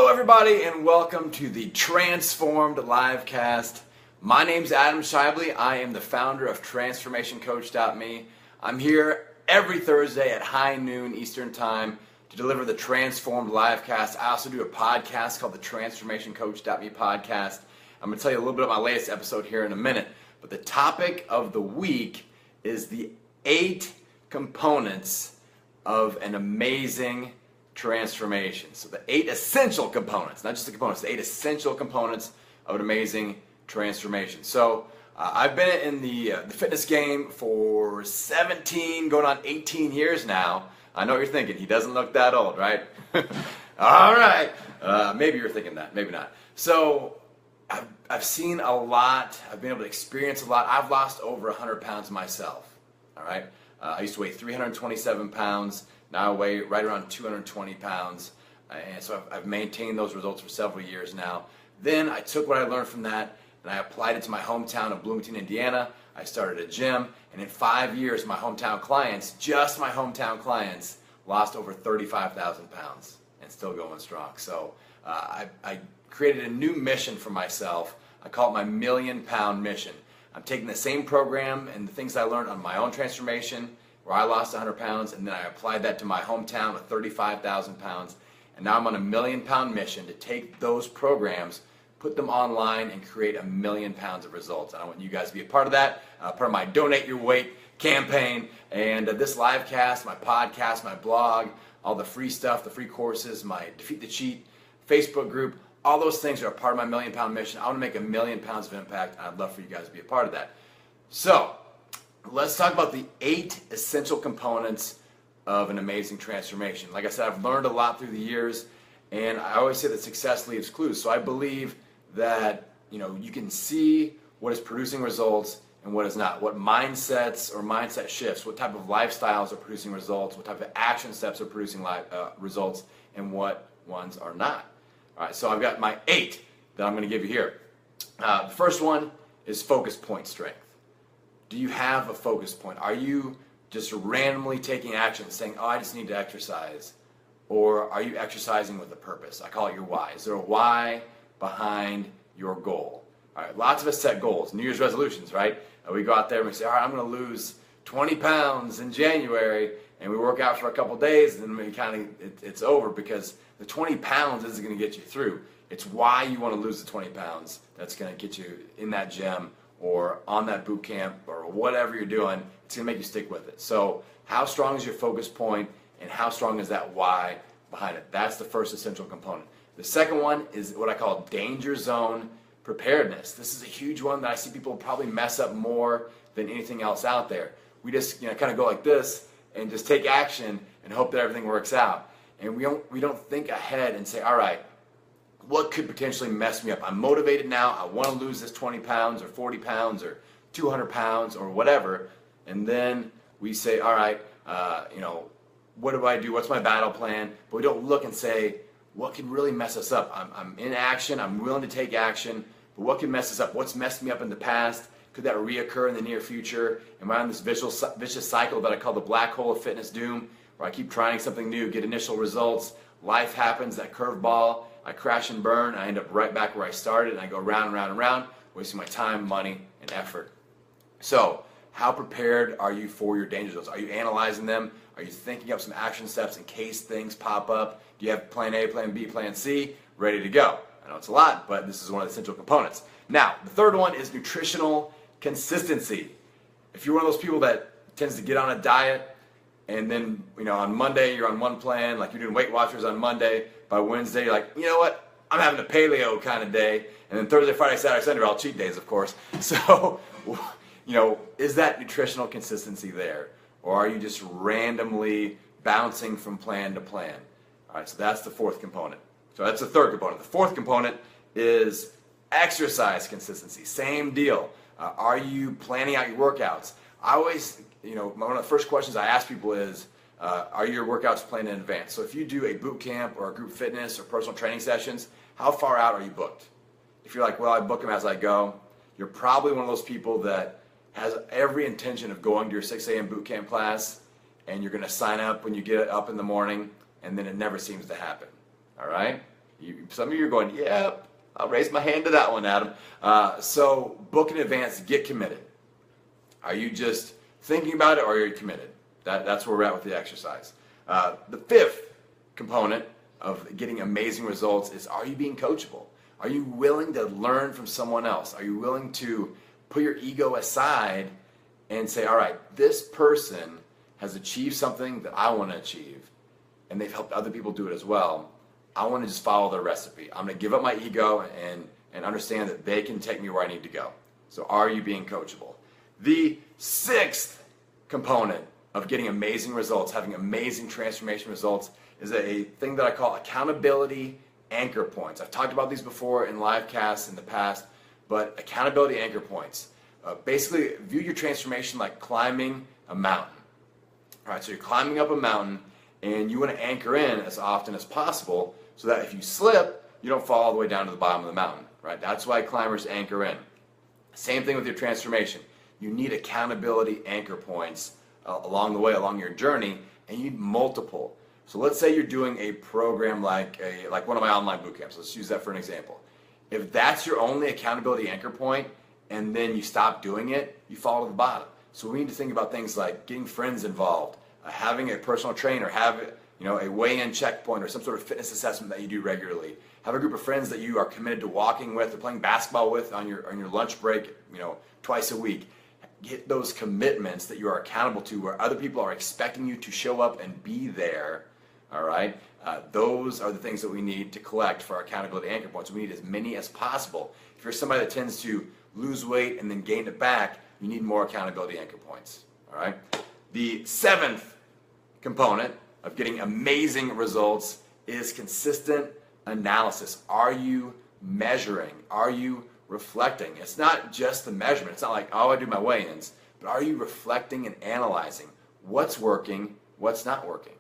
everybody, and welcome to the Transformed Livecast. My name's Adam Shively. I am the founder of TransformationCoach.me. I'm here every Thursday at high noon Eastern Time to deliver the Transformed Livecast. I also do a podcast called the TransformationCoach.me podcast. I'm going to tell you a little bit about my latest episode here in a minute. But the topic of the week is the 8 components of an amazing transformation. So the 8 essential components, not just the components, the 8 essential components of an amazing transformation. So I've been in the fitness game for 17, going on 18 years now. I know what you're thinking. He doesn't look that old, right? All right. Maybe you're thinking that. Maybe not. So I've seen a lot. I've been able to experience a lot. I've lost over 100 pounds myself. All right. I used to weigh 327 pounds. Now I weigh right around 220 pounds. And so I've maintained those results for several years now. Then I took what I learned from that and I applied it to my hometown of Bloomington, Indiana. I started a gym, and in 5 years, my hometown clients, just my hometown clients, lost over 35,000 pounds and still going strong. So I created a new mission for myself. I call it my million-pound mission. I'm taking the same program and the things I learned on my own transformation, where I lost 100 pounds, and then I applied that to my hometown with 35,000 pounds. And now I'm on a million-pound mission to take those programs, put them online, and create 1 million pounds of results. And I want you guys to be a part of that, part of my Donate Your Weight campaign. And this live cast, my podcast, my blog, all the free stuff, the free courses, my Defeat the Cheat Facebook group, all those things are a part of my million-pound mission. I want to make 1 million pounds of impact, and I'd love for you guys to be a part of that. So let's talk about the 8 essential components of an amazing transformation. Like I said, I've learned a lot through the years, and I always say that success leaves clues. So I believe that you can see what is producing results and what is not. What mindsets or mindset shifts, what type of lifestyles are producing results, what type of action steps are producing results, and what ones are not. All right, so I've got my 8 that I'm going to give you here. The first one is focus point strength. Do you have a focus point? Are you just randomly taking action, saying, oh, I just need to exercise? Or are you exercising with a purpose? I call it your why. Is there a why behind your goal? All right, lots of us set goals, New Year's resolutions, right? We go out there and we say, all right, I'm going to lose 20 pounds in January, and we work out for a couple days, and then it's over, because the 20 pounds isn't going to get you through. It's why you want to lose the 20 pounds that's going to get you in that gym or on that boot camp or whatever you're doing. It's going to make you stick with it. So how strong is your focus point, and how strong is that why behind it? That's the first essential component. The second one is what I call danger zone preparedness. This is a huge one that I see people probably mess up more than anything else out there. We just kind of go like this and just take action and hope that everything works out. And we don't think ahead and say, all right, what could potentially mess me up? I'm motivated now. I want to lose this 20 pounds or 40 pounds or 200 pounds or whatever. And then we say, all right, what do I do? What's my battle plan? But we don't look and say, what can really mess us up? I'm in action. I'm willing to take action. But what can mess us up? What's messed me up in the past? Could that reoccur in the near future? Am I on this vicious cycle that I call the black hole of fitness doom, where I keep trying something new, get initial results, life happens, that curveball, I crash and burn, I end up right back where I started, and I go round and round and round, wasting my time, money, and effort. So how prepared are you for your danger zones? Are you analyzing them? Are you thinking up some action steps in case things pop up? Do you have plan A, plan B, plan C ready to go? I know it's a lot, but this is one of the essential components. Now, the third one is nutritional consistency. If you're one of those people that tends to get on a diet, and then on Monday you're on one plan, like you're doing Weight Watchers on Monday, by Wednesday you're like, you know what, I'm having a paleo kind of day, and then Thursday, Friday, Saturday, Sunday are all cheat days, of course. So, is that nutritional consistency there? Or are you just randomly bouncing from plan to plan? All right, so that's the fourth component. So that's the third component. The fourth component is exercise consistency. Same deal. Are you planning out your workouts? I always, one of the first questions I ask people is, are your workouts planned in advance? So if you do a boot camp or a group fitness or personal training sessions, how far out are you booked? If you're like, well, I book them as I go, you're probably one of those people that has every intention of going to your 6 a.m. boot camp class, and you're going to sign up when you get up in the morning, and then it never seems to happen. All right? Some of you are going, yep, I'll raise my hand to that one, Adam. So book in advance, get committed. Are you just thinking about it, or are you committed? That's where we're at with the exercise. The fifth component of getting amazing results is, are you being coachable? Are you willing to learn from someone else? Are you willing to put your ego aside and say, all right, this person has achieved something that I want to achieve, and they've helped other people do it as well. I want to just follow their recipe. I'm going to give up my ego and understand that they can take me where I need to go. So are you being coachable? The sixth component of getting amazing results, having amazing transformation results, is a thing that I call accountability anchor points. I've talked about these before in Livecasts in the past, but accountability anchor points. Basically, view your transformation like climbing a mountain. All right, so you're climbing up a mountain, and you want to anchor in as often as possible so that if you slip, you don't fall all the way down to the bottom of the mountain. Right? That's why climbers anchor in. Same thing with your transformation. You need accountability anchor points along the way, along your journey, and you need multiple. So let's say you're doing a program like one of my online boot camps. Let's use that for an example. If that's your only accountability anchor point, and then you stop doing it, you fall to the bottom. So we need to think about things like getting friends involved, having a personal trainer, have a weigh-in checkpoint or some sort of fitness assessment that you do regularly. Have a group of friends that you are committed to walking with or playing basketball with on your lunch break, twice a week. Get those commitments that you are accountable to, where other people are expecting you to show up and be there. All right, those are the things that we need to collect for our accountability anchor points. We need as many as possible. If you're somebody that tends to lose weight and then gain it back, you need more accountability anchor points. All right. The seventh component of getting amazing results is consistent analysis. Are you measuring? Are you reflecting? It's not just the measurement. It's not like, oh, I do my weigh-ins, but are you reflecting and analyzing what's working, what's not working?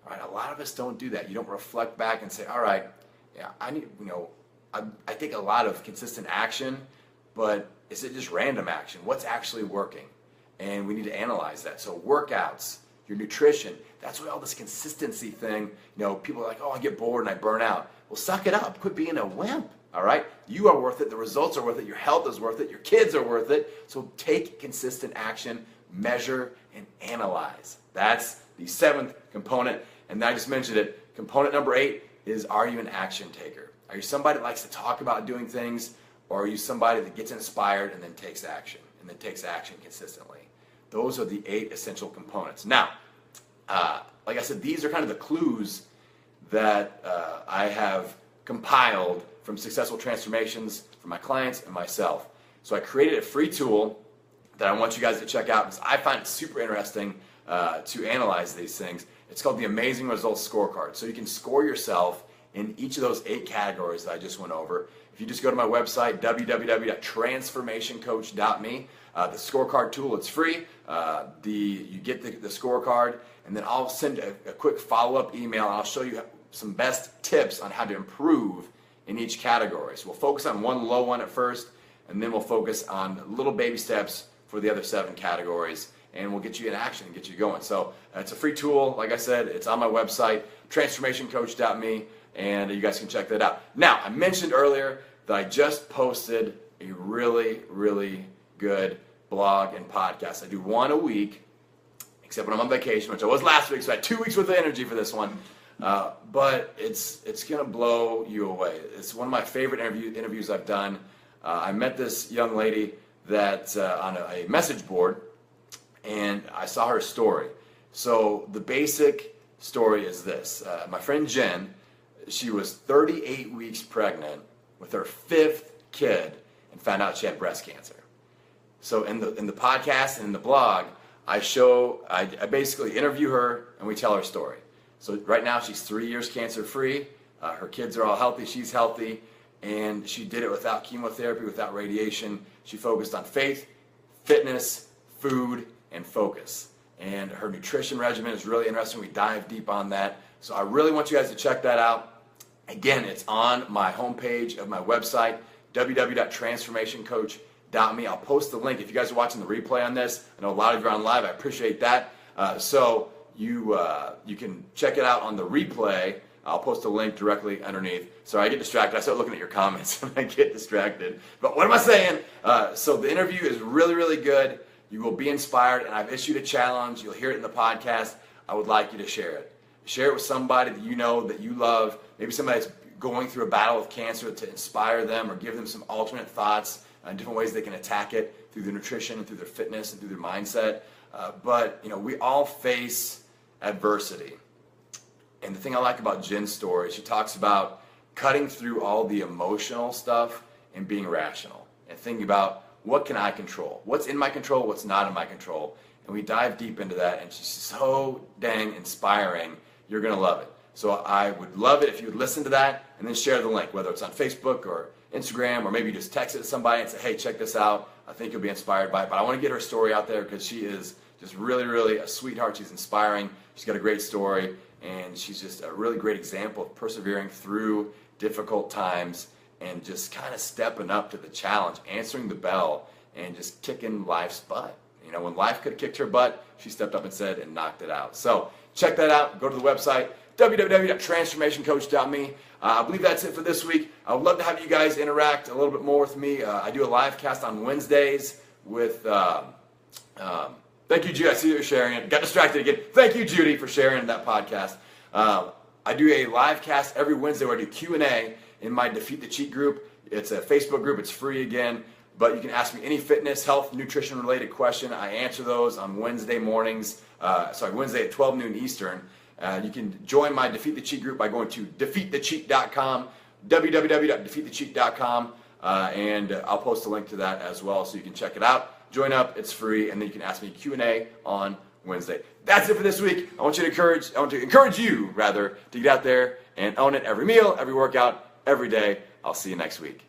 All right, a lot of us don't do that. You don't reflect back and say, all right, yeah, I take a lot of consistent action, but is it just random action? What's actually working? And we need to analyze that. So workouts, your nutrition, that's why all this consistency thing, people are like, oh, I get bored and I burn out. Well, suck it up. Quit being a wimp, all right? You are worth it. The results are worth it. Your health is worth it. Your kids are worth it. So take consistent action, measure, and analyze. That's the seventh component. And I just mentioned it. Component number 8 is, are you an action taker? Are you somebody that likes to talk about doing things, or are you somebody that gets inspired and then takes action, consistently? Those are the 8 essential components. Now, like I said, these are kind of the clues that I have compiled from successful transformations for my clients and myself. So I created a free tool that I want you guys to check out because I find it super interesting to analyze these things. It's called the Amazing Results Scorecard. So you can score yourself in each of those 8 categories that I just went over. If you just go to my website, www.transformationcoach.me, the scorecard tool, it's free. You get the scorecard, and then I'll send a quick follow-up email, and I'll show you some best tips on how to improve in each category. So we'll focus on one low one at first, and then we'll focus on little baby steps for the other 7 categories, and we'll get you in action and get you going. So it's a free tool. Like I said, it's on my website, transformationcoach.me, and you guys can check that out. Now, I mentioned earlier that I just posted a really, really good blog and podcast. I do one a week, except when I'm on vacation, which I was last week, so I had 2 weeks worth of energy for this one. But it's going to blow you away. It's one of my favorite interviews I've done. I met this young lady that on a message board, and I saw her story. So the basic story is this. My friend Jen, she was 38 weeks pregnant with her 5th kid and found out she had breast cancer. So in the podcast and in the blog, I basically interview her and we tell her story. So right now she's 3 years cancer free. Her kids are all healthy. She's healthy. And she did it without chemotherapy, without radiation. She focused on faith, fitness, food, and focus. And her nutrition regimen is really interesting. We dive deep on that. So I really want you guys to check that out. Again, it's on my homepage of my website, www.transformationcoach.me. I'll post the link. If you guys are watching the replay on this, I know a lot of you are on live. I appreciate that. So you can check it out on the replay I'll post a link directly underneath. Sorry, I get distracted. I start looking at your comments and I get distracted. But what am I saying? So the interview is really, really good. You will be inspired, and I've issued a challenge. You'll hear it in the podcast. I would like you to share it. Share it with somebody that you know, that you love, maybe somebody that's going through a battle with cancer, to inspire them or give them some alternate thoughts and different ways they can attack it through their nutrition and through their fitness and through their mindset. But we all face adversity. And the thing I like about Jen's story, she talks about cutting through all the emotional stuff and being rational and thinking about, what can I control? What's in my control? What's not in my control? And we dive deep into that, and she's so dang inspiring. You're going to love it. So I would love it if you would listen to that and then share the link, whether it's on Facebook or Instagram, or maybe just text it to somebody and say, hey, check this out. I think you'll be inspired by it. But I want to get her story out there because she is just really, really a sweetheart. She's inspiring. She's got a great story, and she's just a really great example of persevering through difficult times and just kind of stepping up to the challenge, answering the bell, and just kicking life's butt. When life could have kicked her butt, she stepped up and said and knocked it out. So check that out. Go to the website, www.transformationcoach.me. I believe that's it for this week. I would love to have you guys interact a little bit more with me. I do a live cast on Wednesdays with, thank you, Judy. I see that you're sharing it. Got distracted again. Thank you, Judy, for sharing that podcast. I do a live cast every Wednesday where I do Q&A in my Defeat the Cheat group. It's a Facebook group. It's free again. But you can ask me any fitness, health, nutrition-related question. I answer those on Wednesday mornings. Wednesday at 12 noon Eastern. You can join my Defeat the Cheat group by going to defeatthecheat.com, www.defeatthecheat.com, and I'll post a link to that as well so you can check it out. Join up. It's free, and then you can ask me Q&A on Wednesday. That's it for this week. I want to encourage you to get out there and own it every meal, every workout, every day. I'll see you next week.